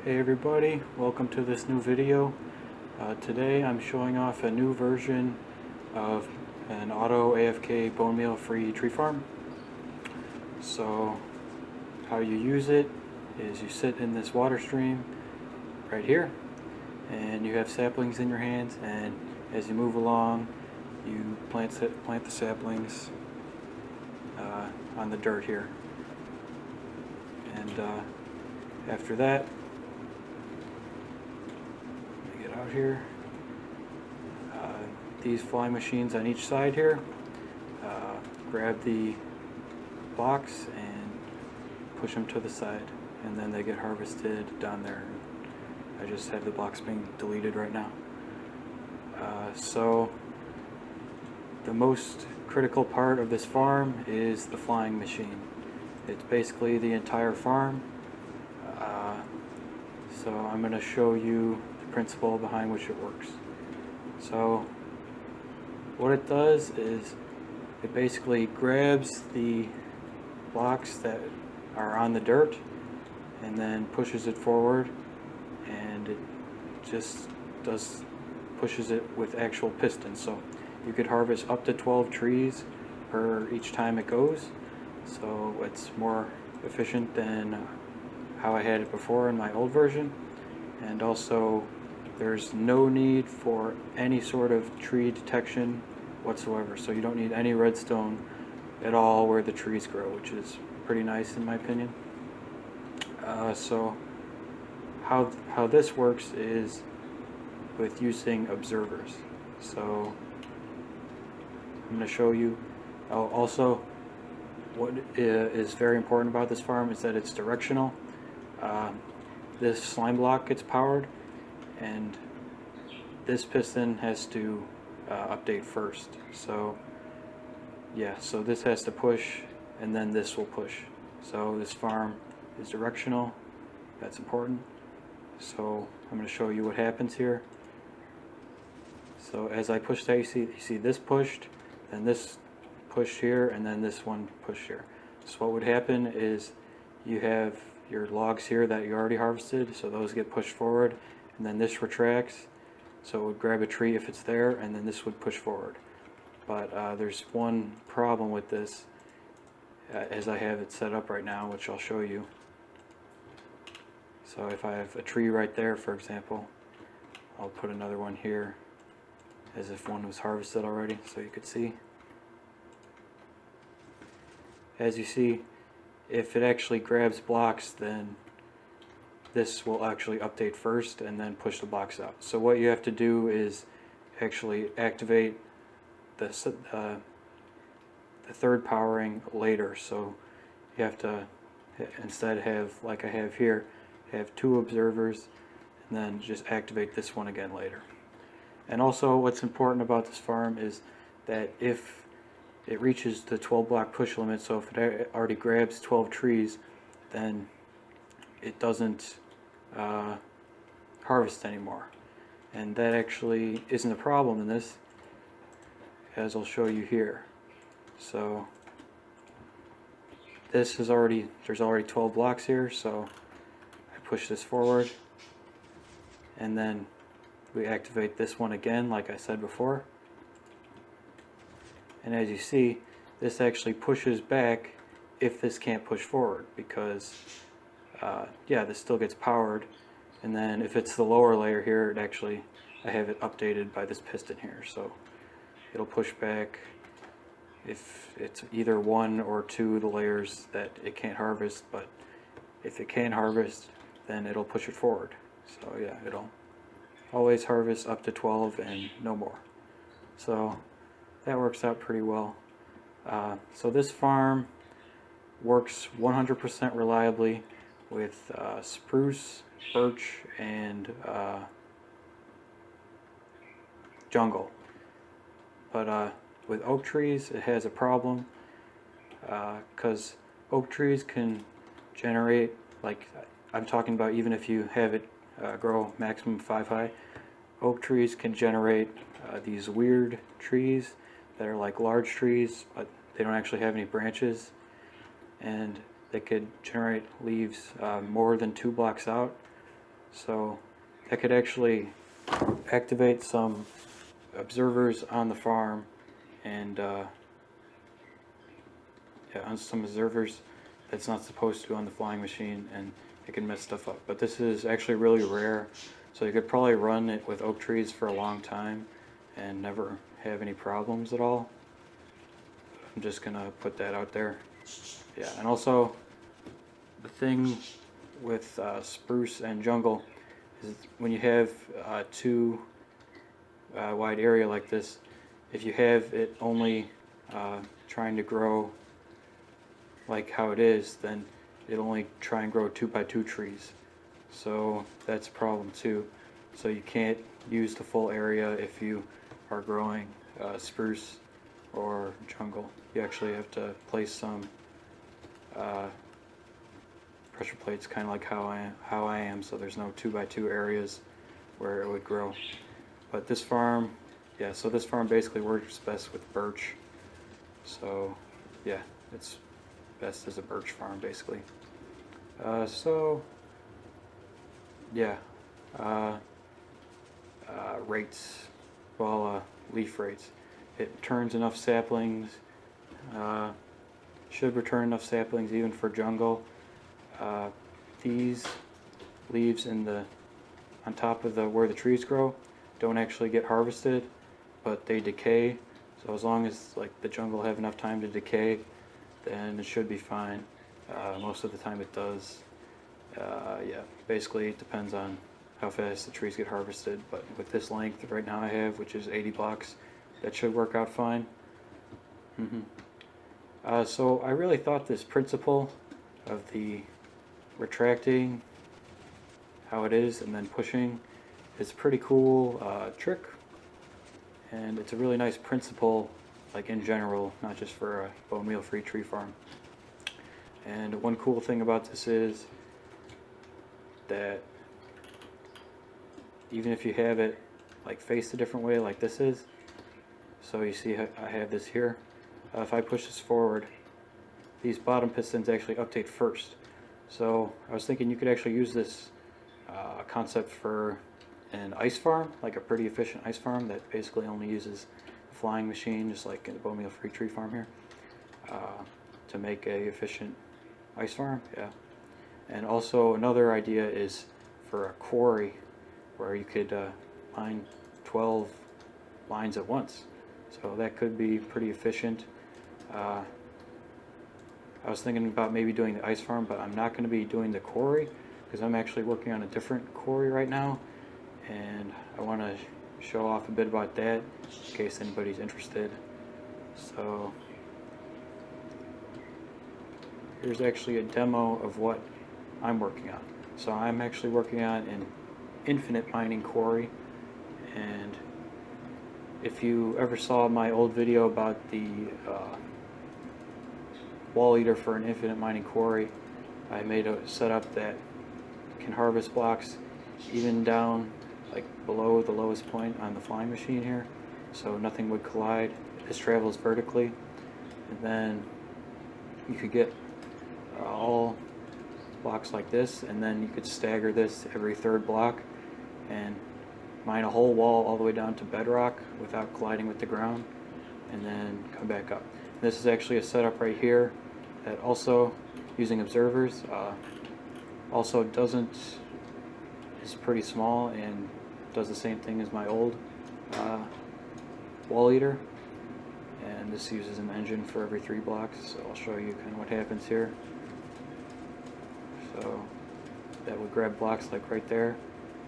Hey everybody, welcome to this new video. Today I'm showing off a new version of an auto AFK Bonemeal Free Treefarm. So how you use it is you sit in this water stream right here and you have saplings in your hands, and as you move along you plant the saplings on the dirt here, and after that, out here, these flying machines on each side here grab the blocks and push them to the side, and then they get harvested down there. I just have the blocks being deleted right now. So the most critical part of this farm is the flying machine. It's basically the entire farm. So I'm going to show you principle behind which it works. So what it does is it basically grabs the blocks that are on the dirt and then pushes it forward, and it just pushes it with actual pistons. So you could harvest up to 12 trees per each time it goes, so it's more efficient than how I had it before in my old version. And also there's no need for any sort of tree detection whatsoever, so you don't need any redstone at all where the trees grow, which is pretty nice in my opinion. So how this works is with using observers. So I'm going to show you. Also, what is very important about this farm is that it's directional. This slime block gets powered, and this piston has to update first. So yeah, so this has to push and then this will push. So this farm is directional. That's important. So I'm going to show you what happens here. So as I push that, you see this pushed, then this pushed here, and then this one pushed here. So what would happen is you have your logs here that you already harvested, so those get pushed forward, and then this retracts, so it would grab a tree if it's there, and then this would push forward. But there's one problem with this, as I have it set up right now, which I'll show you. So if I have a tree right there, for example, I'll put another one here as if one was harvested already, so you could see. As you see, if it actually grabs blocks, then this will actually update first and then push the blocks out. So what you have to do is actually activate the third powering later. So you have to instead have, like I have here, have two observers and then just activate this one again later. And also what's important about this farm is that if it reaches the 12 block push limit, so if it already grabs 12 trees, then it doesn't harvest anymore. And that actually isn't a problem in this, as I'll show you here. So this is there's already 12 blocks here, so I push this forward and then we activate this one again, like I said before. And as you see, this actually pushes back if this can't push forward, because yeah, this still gets powered. And then if it's the lower layer here, it actually, I have it updated by this piston here, so it'll push back if it's either one or two of the layers that it can't harvest. But if it can harvest, then it'll push it forward. So yeah, it'll always harvest up to 12 and no more. So that works out pretty well. So this farm works 100% reliably with spruce, birch, and jungle. But with oak trees it has a problem, because oak trees can generate, like I'm talking about, even if you have it grow maximum 5 high, oak trees can generate these weird trees that are like large trees, but they don't actually have any branches, and they could generate leaves more than 2 blocks out. So that could actually activate some observers on the farm, and on some observers that's not supposed to on the flying machine, and it can mess stuff up. But this is actually really rare, so you could probably run it with oak trees for a long time and never have any problems at all. I'm just gonna put that out there. Yeah, and also the thing with spruce and jungle is when you have too wide area like this, if you have it only trying to grow like how it is, then it'll only try and grow 2x2 trees. So that's a problem too. So you can't use the full area if you are growing spruce or jungle. You actually have to place some pressure plates, kind of like how I am, so there's no 2x2 areas where it would grow. But this farm, yeah, so this farm basically works best with birch. So yeah, it's best as a birch farm basically. So yeah, rates, well, leaf rates. It turns enough saplings, should return enough saplings even for jungle. These leaves on top of where the trees grow don't actually get harvested, but they decay. So as long as like the jungle have enough time to decay, then it should be fine. Most of the time it does. Yeah, basically it depends on how fast the trees get harvested, but with this length right now I have, which is 80 blocks, that should work out fine. So I really thought this principle of the retracting how it is and then pushing is a pretty cool trick, and it's a really nice principle, like in general, not just for a Bonemeal Free Tree Farm. And one cool thing about this is that even if you have it like faced a different way like this is, so you see I have this here, if I push this forward, these bottom pistons actually update first. So I was thinking you could actually use this concept for an ice farm, like a pretty efficient ice farm that basically only uses a flying machine, just like in the Bonemeal Free Tree Farm here, to make a efficient ice farm. Yeah. And also another idea is for a quarry where you could mine 12 lines at once. So that could be pretty efficient. I was thinking about maybe doing the ice farm, but I'm not going to be doing the quarry because I'm actually working on a different quarry right now, and I want to show off a bit about that in case anybody's interested. So here's actually a demo of what I'm working on. So I'm actually working on an infinite mining quarry, and if you ever saw my old video about the wall eater for an infinite mining quarry, I made a setup that can harvest blocks even down like below the lowest point on the flying machine here, so nothing would collide. This travels vertically, and then you could get all blocks like this, and then you could stagger this every third block and mine a whole wall all the way down to bedrock without colliding with the ground, and then come back up. This is actually a setup right here that also, using observers, also is pretty small and does the same thing as my old wall eater, and this uses an engine for every 3 blocks. So I'll show you kind of what happens here. So that would grab blocks like right there,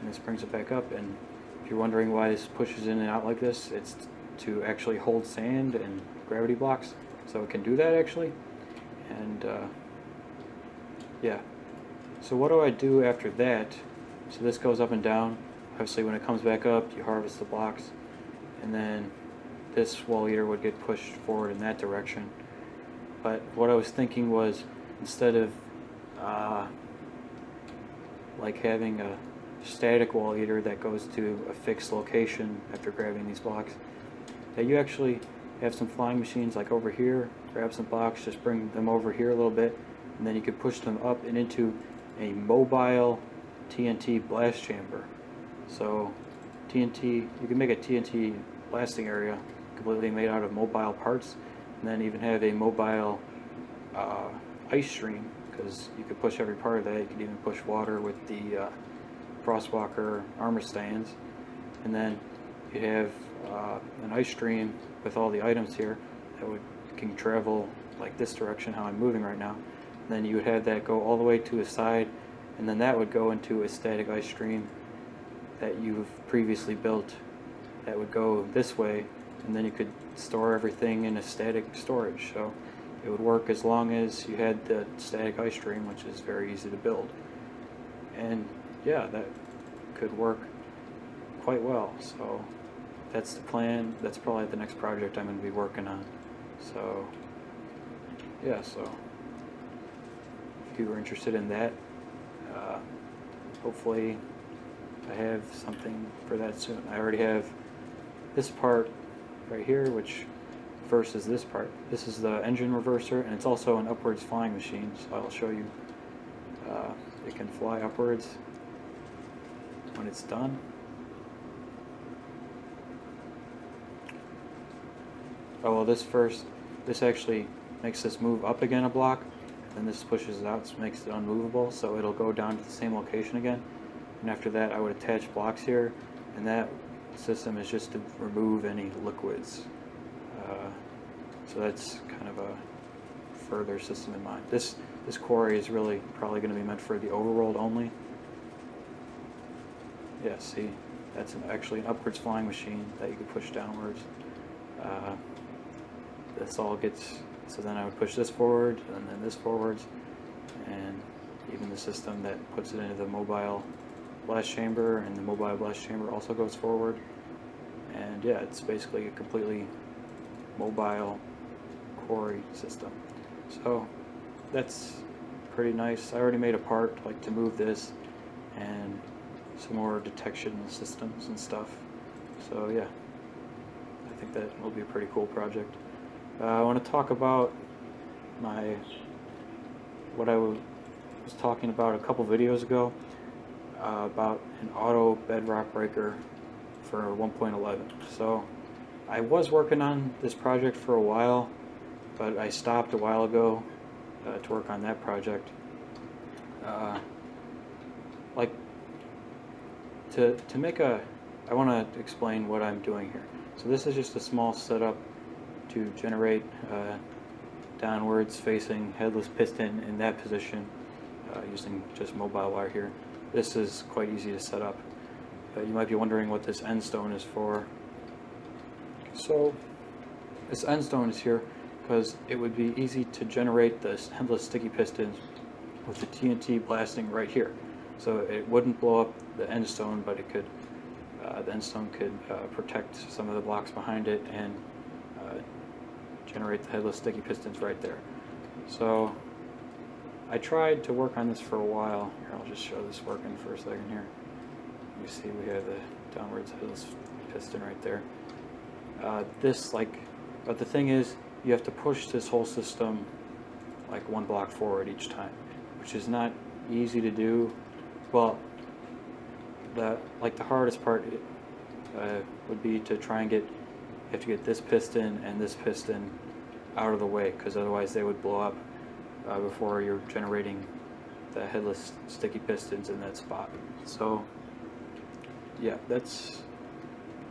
and this brings it back up. And if you're wondering why this pushes in and out like this, it's to actually hold sand and gravity blocks, so it can do that actually. And yeah, so what do I do after that? So this goes up and down. Obviously when it comes back up, you harvest the blocks, and then this wall eater would get pushed forward in that direction. But what I was thinking was, instead of like having a static wall eater that goes to a fixed location after grabbing these blocks, that you actually have some flying machines like over here, grab some blocks, just bring them over here a little bit, and then you could push them up and into a mobile TNT blast chamber. So TNT, you can make a TNT blasting area completely made out of mobile parts, and then even have a mobile ice stream, because you could push every part of that. You could even push water with the Frostwalker armor stands, and then you have an ice stream with all the items here that can travel like this direction, how I'm moving right now. And then you would have that go all the way to a side, and then that would go into a static ice stream that you've previously built that would go this way, and then you could store everything in a static storage. So it would work as long as you had the static ice stream, which is very easy to build. And yeah, that could work quite well. So that's the plan. That's probably the next project I'm going to be working on. So yeah, so if you were interested in that, hopefully I have something for that soon. I already have this part right here, which first is this part. This is the engine reverser, and it's also an upwards flying machine, so I'll show you. It can fly upwards when it's done. Oh well, this actually makes this move up again a block, and then this pushes it out, so it makes it unmovable, so it'll go down to the same location again. And after that I would attach blocks here, and that system is just to remove any liquids. So that's kind of a further system in mind. This quarry is really probably going to be meant for the overworld only. Yeah, see, that's actually an upwards flying machine that you could push downwards. This all gets, so then I would push this forward, and then this forwards, and even the system that puts it into the mobile blast chamber, and the mobile blast chamber also goes forward. And yeah, it's basically a completely mobile quarry system. So that's pretty nice. I already made a part like to move this and some more detection systems and stuff. So yeah, I think that will be a pretty cool project. I want to talk about what I was talking about a couple videos ago, about an auto bedrock breaker for 1.11. So I was working on this project for a while, but I stopped a while ago to work on that project. Like to make a, I want to explain what I'm doing here. So this is just a small setup to generate downwards facing headless piston in that position using just mobile wire here. This is quite easy to set up. You might be wondering what this end stone is for. So this end stone is here because it would be easy to generate this headless sticky pistons with the TNT blasting right here. So it wouldn't blow up the end stone, but it could, the end stone could protect some of the blocks behind it and generate the headless sticky pistons right there. So I tried to work on this for a while. Here, I'll just show this working for a second here. You see we have the downwards headless piston right there. But the thing is, you have to push this whole system like one block forward each time, which is not easy to do. Well, the hardest part would be to try and you have to get this piston and this piston out of the way, because otherwise they would blow up before you're generating the headless sticky pistons in that spot. So yeah,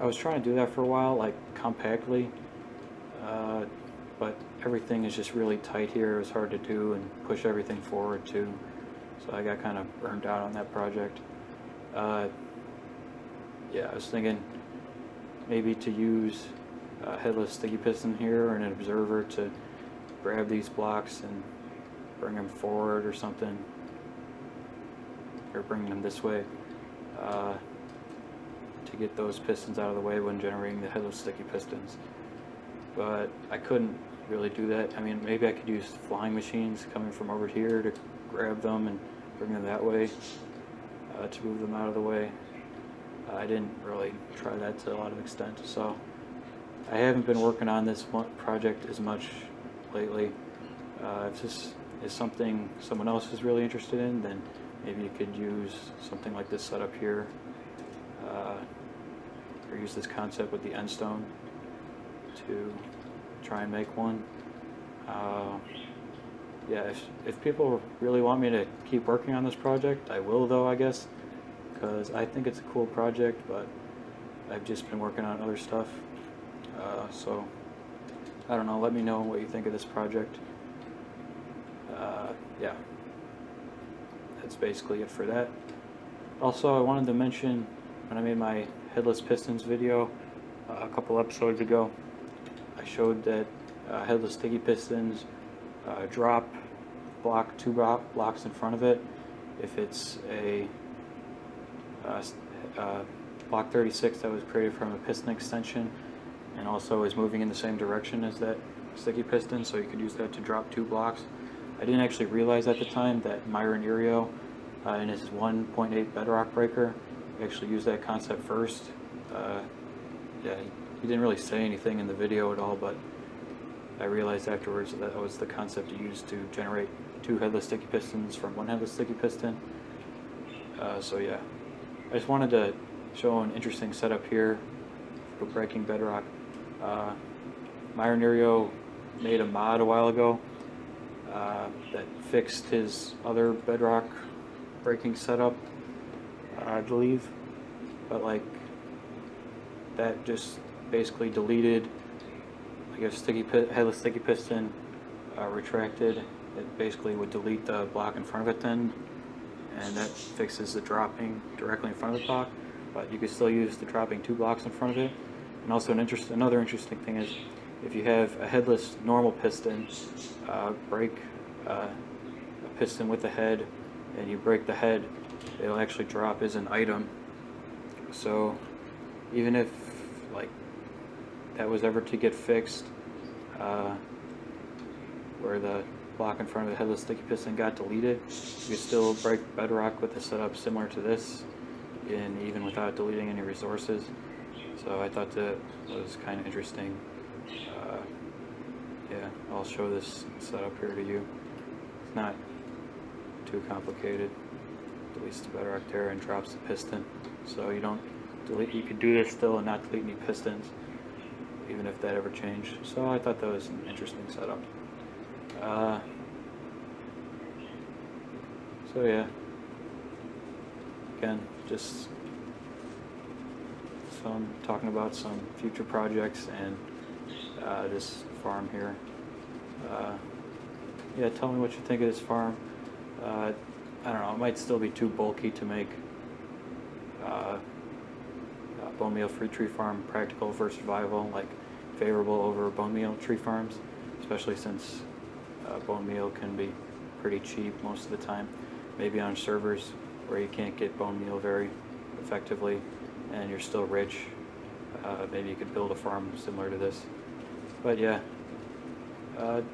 I was trying to do that for a while, like compactly, but everything is just really tight here. It was hard to do and push everything forward too, so I got kind of burned out on that project. Yeah, I was thinking maybe to use a headless sticky piston here and an observer to grab these blocks and bring them forward or something, or bring them this way to get those pistons out of the way when generating the headless sticky pistons. But I couldn't really do that. I mean, maybe I could use flying machines coming from over here to grab them and bring them that way to move them out of the way. I didn't really try that to a lot of extent, so I haven't been working on this project as much lately. I've just is something someone else is really interested in, then maybe you could use something like this setup here, or use this concept with the end stone to try and make one. Yeah, if people really want me to keep working on this project, I will though, I guess, because I think it's a cool project, but I've just been working on other stuff. So, I don't know, let me know what you think of this project. Yeah, that's basically it for that. Also, I wanted to mention, when I made my headless pistons video a couple episodes ago, I showed that headless sticky pistons drop two blocks in front of it if it's a block 36 that was created from a piston extension and also is moving in the same direction as that sticky piston, so you could use that to drop 2 blocks. I didn't actually realize at the time that Myron Irio in his 1.8 bedrock breaker actually used that concept first. Yeah, he didn't really say anything in the video at all, but I realized afterwards that was the concept he used to generate 2 headless sticky pistons from 1 headless sticky piston. So yeah, I just wanted to show an interesting setup here for breaking bedrock. Myron Irio made a mod a while ago that fixed his other bedrock breaking setup, I believe, but like that just basically deleted, like if headless sticky piston retracted, it basically would delete the block in front of it then, and that fixes the dropping directly in front of the block, but you could still use the dropping 2 blocks in front of it. And also another interesting thing is, if you have a headless normal piston, break a piston with the head, and you break the head, it'll actually drop as an item. So even if like that was ever to get fixed, where the block in front of the headless sticky piston got deleted, you could still break bedrock with a setup similar to this, and even without deleting any resources. So I thought that was kind of interesting. Yeah, I'll show this setup here to you. It's not too complicated. Deletes the bedrock there and drops the piston. So you don't delete. You could do this still and not delete any pistons, even if that ever changed. So I thought that was an interesting setup. So yeah, again, just talking about some future projects and this farm here. Yeah, tell me what you think of this farm. I don't know, it might still be too bulky to make Bonemeal Free Treefarm practical for survival, like favorable over bone meal tree farms, especially since bone meal can be pretty cheap most of the time. Maybe on servers where you can't get bone meal very effectively and you're still rich, maybe you could build a farm similar to this. But yeah,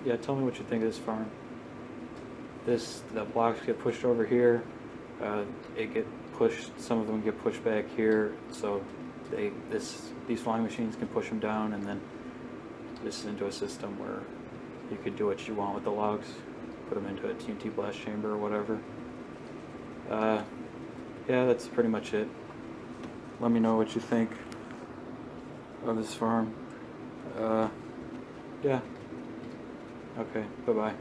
yeah, tell me what you think of this farm. The blocks get pushed over here, some of them get pushed back here, so these flying machines can push them down, and then this is into a system where you could do what you want with the logs, put them into a TNT blast chamber or whatever. Yeah, that's pretty much it. Let me know what you think of this farm. Yeah. Okay, bye-bye.